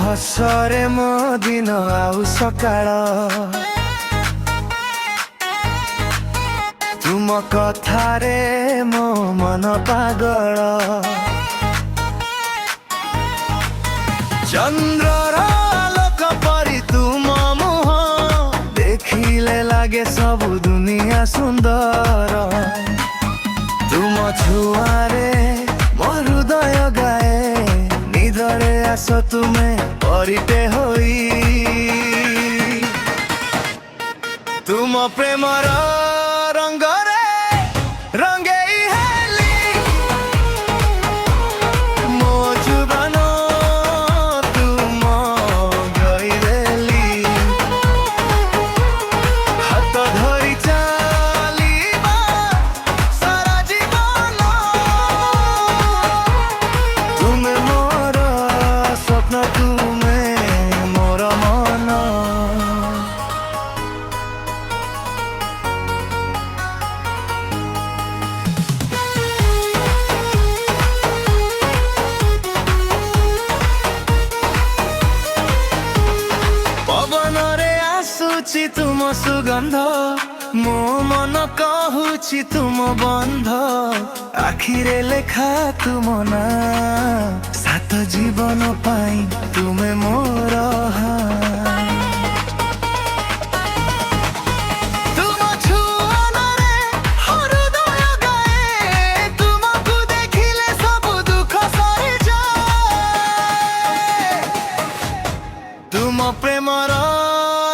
ହସରେ ମୋ ଦିନ ଆଉ ସକାଳ ତୁମ କଥାରେ ମୋ ମନ ପାଗଳ ଚନ୍ଦ୍ରର ଆଲୋକ ପରି ତୁମ ମୁହଁ ଦେଖିଲେ ଲାଗେ ସବୁ ଦୁନିଆ ସୁନ୍ଦର ତୁମ ଛୁଆରେ ମୋ ହୃଦୟ ଗାଏ ନିଦରେ ଆସ ତୁମେ ପରିଟେ ହୋଇ ତୁମ ପ୍ରେମର ରଙ୍ଗରେ ରଙ୍ଗେଇ ହେଲି ମୋ ଜୀବନ ତୁମ ଗଇଦେଲି ହାତ ଧରି ଚାଲିବା ସାରା ଜୀବନ ତୁମେ ମୋର ସ୍ୱପ୍ନ ତୁମେ ମୋର ମନ ପବନରେ ଆସୁଛି ତୁମ ସୁଗନ୍ଧ ମୋ ମନ କହୁଛି ତୁମ ବନ୍ଧ ଆଖିରେ ଲେଖା ତୁମ ନାଁ ସାତ ଜୀବନ ପାଇଁ ତୁମେ ମୋର ତୁମ ଛୁଆନରେ ହୃଦୟ ଗାଏ ତୁମକୁ ଦେଖିଲେ ସବୁ ଦୁଃଖ ସରିଯାଏ ତୁମ ପ୍ରେମର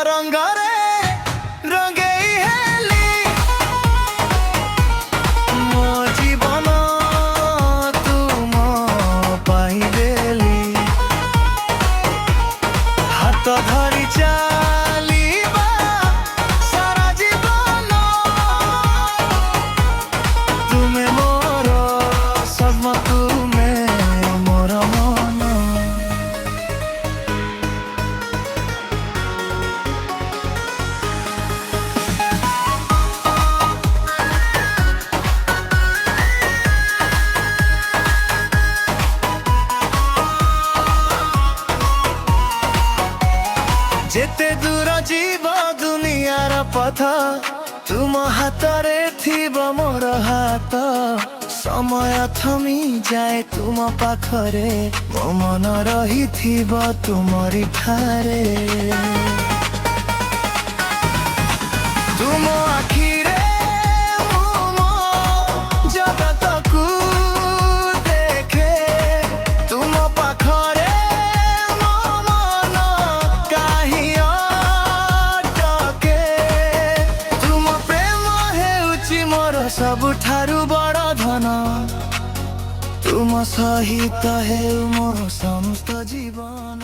ରଙ୍ଗରେ ରଙ୍ଗେଇ ହେଲି ମୋ ଜୀବନ ତୁମ ପାଇଁ ଦେଲି ହାତ ଧରି ଚାଲିବା ସାରା ଜୀବନ ତୁମେ ମୋର ସ୍ୱପ୍ନ ତୁମେ ମୋର ମନ ଯେତେ ଦୂର ଯିବ ଦୁନିଆର ପଥ ତୁମ ହାତରେ ଥିବ ମୋର ହାତ ସମୟ ଥମି ଯାଏ ତୁମ ପାଖରେ ମୋ ମନ ରହିଥିବ ତୁମରି ଠାରେ ତୁମ ଆଖିରେ ମୁଁ ମୋ ଜଗତକୁ ଦେଖେ ତୁମ ପାଖରେ ମୋ ମନ କାହିଁ ଅଟକେ ତୁମ ପ୍ରେମ ହେଉଛି ମୋର ସବୁଠାରୁ ବଡ଼ ଧନ ତୁମ ସହିତ ହେଉ ମୋର ସମସ୍ତ ଜୀବନ।